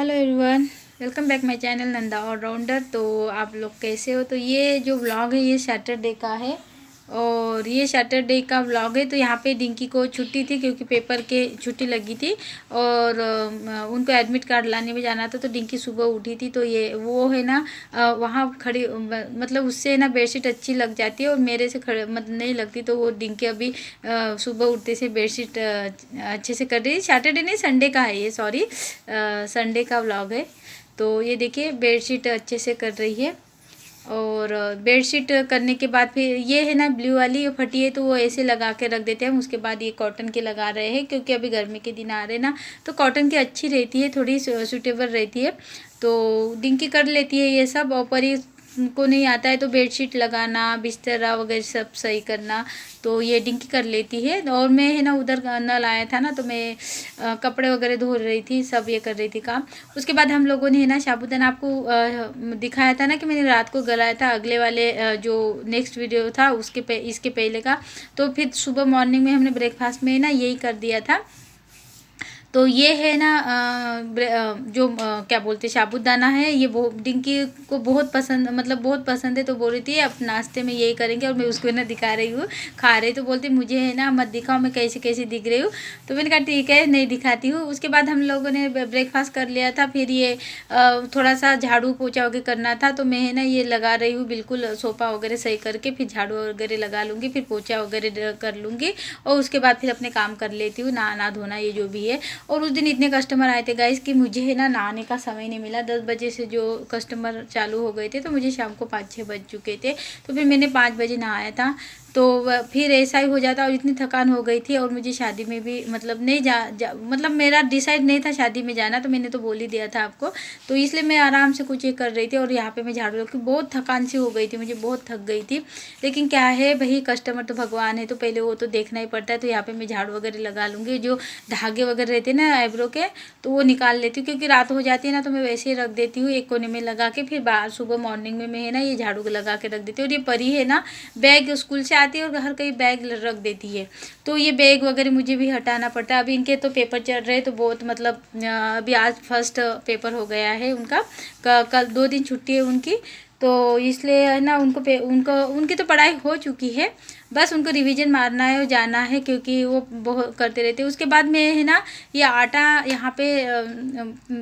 Hello everyone, welcome back my channel Nanda allrounder. तो आप लोग कैसे हो? तो ये जो व्लॉग है ये सैटरडे का है और ये सैटरडे का व्लॉग है। तो यहाँ पे डिंकी को छुट्टी थी क्योंकि पेपर के छुट्टी लगी थी और उनको एडमिट कार्ड लाने में जाना था। तो डिंकी सुबह उठी थी तो ये वो है ना वहाँ खड़ी मतलब उससे ना बेडशीट अच्छी लग जाती है और मेरे से खड़े मतलब नहीं लगती। तो वो डिंकी अभी सुबह उठते से बेडशीट अच्छे से कर रही है। सैटरडे नहीं संडे का है ये, सॉरी संडे का व्लॉग है। तो ये देखिए बेडशीट अच्छे से कर रही है और बेडशीट करने के बाद फिर ये है ना ब्लू वाली फटी है तो वो ऐसे लगा के रख देते हैं हम। उसके बाद ये कॉटन की लगा रहे हैं क्योंकि अभी गर्मी के दिन आ रहे हैं ना, तो कॉटन की अच्छी रहती है, थोड़ी सूटेबल रहती है। तो डिंकी कर लेती है ये सब और परी को नहीं आता है तो बेडशीट लगाना, बिस्तरा वगैरह सब सही करना तो ये डिंकी कर लेती है। और मैं है ना उधर नल आया था ना तो मैं कपड़े वगैरह धो रही थी, सब ये कर रही थी काम। उसके बाद हम लोगों ने है ना साबूदाना आपको दिखाया था ना कि मैंने रात को गलाया था, अगले वाले जो नेक्स्ट वीडियो था उसके इसके पहले का। तो फिर सुबह मॉर्निंग में हमने ब्रेकफास्ट में ना यही कर दिया था। तो ये है ना जो क्या बोलते साबूदाना है, ये डिंकी को बहुत पसंद, मतलब बहुत पसंद है। तो बोल रही थी अब नाश्ते में यही करेंगे और मैं उसको ना दिखा रही हूँ खा रही। तो बोलती मुझे है ना मत दिखाओ, मैं कैसी कैसी दिख रही हूँ। तो मैंने कहा ठीक है नहीं दिखाती हूँ। उसके बाद हम लोगों ने ब्रेकफास्ट कर लिया था। फिर ये थोड़ा सा झाड़ू पोछा वगैरह करना था तो मैं है ना ये लगा रही हूँ बिल्कुल सोफा वगैरह सही करके, फिर झाड़ू वगैरह लगा लूँगी, फिर पोछा वगैरह कर लूँगी और उसके बाद फिर अपने काम कर लेती हूँ, नहाना धोना ये जो भी है। और उस दिन इतने कस्टमर आए थे गाइस कि मुझे है ना नहाने का समय नहीं मिला। 10 बजे से जो कस्टमर चालू हो गए थे तो मुझे शाम को 5-6 बज चुके थे। तो फिर मैंने 5 बजे नहाया था। तो फिर ऐसा ही हो जाता और इतनी थकान हो गई थी और मुझे शादी में भी मतलब नहीं मतलब मेरा डिसाइड नहीं था शादी में जाना, तो मैंने तो बोल ही दिया था आपको। तो इसलिए मैं आराम से कुछ ये कर रही थी और यहाँ पे मैं झाड़ू रखी। बहुत थकान सी हो गई थी, मुझे बहुत थक गई थी। लेकिन क्या है भाई, कस्टमर तो भगवान है तो पहले वो तो देखना ही पड़ता है। तो यहाँ पे मैं झाड़ू वगैरह लगा लूँगी, जो धागे वगैरह रहते हैं ना आईब्रो के तो वो निकाल लेती हूँ क्योंकि रात हो जाती है ना, तो मैं वैसे ही रख देती हूँ एक कोने में लगा के। फिर बाहर सुबह मॉर्निंग में मैं है ना ये झाड़ू लगा के रख देती हूँ। और ये परी है ना बैग स्कूल से आती है और हर कहीं बैग रख देती है, तो ये बैग वगैरह मुझे भी हटाना पड़ता है। अभी इनके तो पेपर चल रहे हैं तो बहुत मतलब अभी आज फर्स्ट पेपर हो गया है उनका, कल 2 दिन छुट्टी है उनकी। तो इसलिए है ना उनकी तो पढ़ाई हो चुकी है, बस उनको रिवीजन मारना है और जाना है क्योंकि वो बहुत करते रहते हैं। उसके बाद में है ना ये आटा यहाँ पे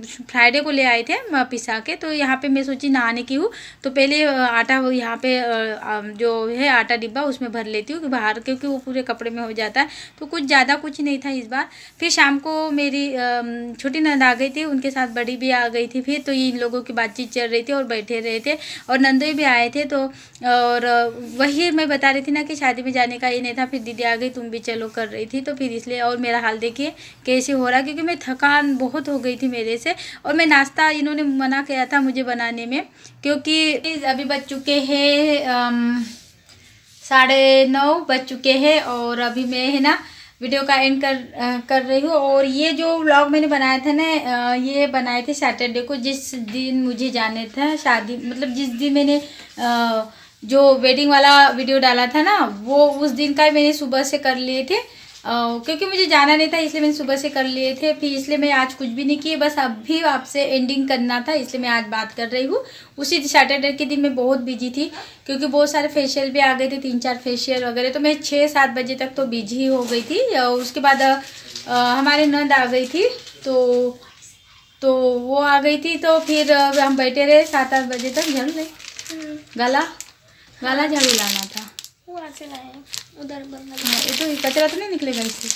फ्राइडे को ले आए थे पिसा के। तो यहाँ पे मैं सोची नहाने की हूँ तो पहले आटा यहाँ पे जो है आटा डिब्बा उसमें भर लेती हूँ कि बाहर, क्योंकि वो पूरे कपड़े में हो जाता है। तो कुछ ज़्यादा कुछ नहीं था इस बार। फिर शाम को मेरी छोटी नंद आ गई थी, उनके साथ बड़ी भी आ गई थी। फिर तो इन लोगों की बातचीत चल रही थी और बैठे रहे थे और नंदोई भी आए थे। तो और वही मैं बता रही थी ना कि शादी में जाने का ये नहीं था। फिर दीदी आ गई, तुम भी चलो कर रही थी तो फिर इसलिए। और मेरा हाल देखिए कैसे हो रहा, क्योंकि मैं थकान बहुत हो गई थी मेरे से। और मैं नाश्ता इन्होंने मना किया था मुझे बनाने में, क्योंकि अभी बज चुके हैं 9:30 बज चुके हैं और अभी मैं है ना वीडियो का एंड कर रही हूँ। और ये जो व्लॉग मैंने बनाया था ना ये बनाए थे सैटरडे को, जिस दिन मुझे जाने था शादी, मतलब जिस दिन मैंने जो वेडिंग वाला वीडियो डाला था ना वो उस दिन का मैंने सुबह से कर लिए थे क्योंकि मुझे जाना नहीं था इसलिए मैंने सुबह से कर लिए थे। फिर इसलिए मैं आज कुछ भी नहीं किए, बस अभी आपसे एंडिंग करना था इसलिए मैं आज बात कर रही हूँ। उसी सैटरडे के दिन मैं बहुत बिजी थी क्योंकि बहुत सारे फेशियल भी आ गए थे, 3-4 फेशियल वगैरह। तो मैं 6-7 बजे तक तो बिजी हो गई थी। उसके बाद हमारी नंद आ गई थी तो वो आ गई थी तो फिर हम बैठे रहे 7-8 बजे तक। झाड़ू ले गाला झाड़ू लाना था, उधर ये तो कचरा तो नहीं निकलेगा इससे।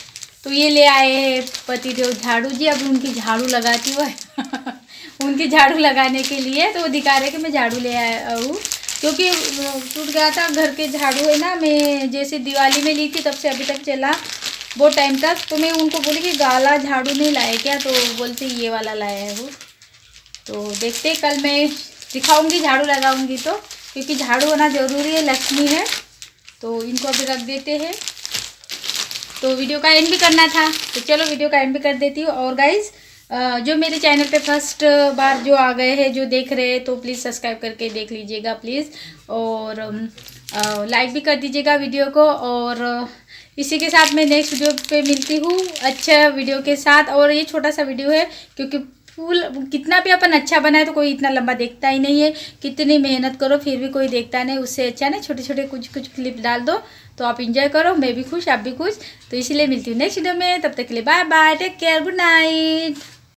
तो ये ले आए हैं पतिदेव झाड़ू जी, अब उनकी झाड़ू लगाती हुआ उनकी झाड़ू लगाने के लिए तो वो दिखा रहे कि मैं झाड़ू ले आया हूँ क्योंकि टूट गया था घर के झाड़ू है ना। मैं जैसे दिवाली में ली थी तब से अभी तक चला बहुत टाइम तक। तो मैं उनको बोली कि गाला झाड़ू नहीं लाए क्या, तो बोलते ये वाला लाया है वो। तो देखते कल मैं दिखाऊंगी झाड़ू लगाऊंगी तो, क्योंकि झाड़ू होना ज़रूरी है, लक्ष्मी है। तो इनको अभी रख देते हैं। तो वीडियो का एंड भी करना था तो चलो वीडियो का एंड भी कर देती हूँ। और गाइज़ जो मेरे चैनल पे फर्स्ट बार जो आ गए हैं, जो देख रहे हैं, तो प्लीज़ सब्सक्राइब करके देख लीजिएगा प्लीज़। और लाइक भी कर दीजिएगा वीडियो को। और इसी के साथ मैं नेक्स्ट वीडियो पे मिलती हूँ अच्छा वीडियो के साथ। और ये छोटा सा वीडियो है क्योंकि फूल कितना भी अपन अच्छा बनाए तो कोई इतना लंबा देखता ही नहीं है। कितनी मेहनत करो फिर भी कोई देखता नहीं। उससे अच्छा ना छोटे छोटे कुछ कुछ क्लिप डाल दो तो आप इंजॉय करो, मैं भी खुश आप भी खुश। तो इसीलिए मिलती हूँ नेक्स्ट वीडियो में, तब तक के लिए bye bye, take care, good night.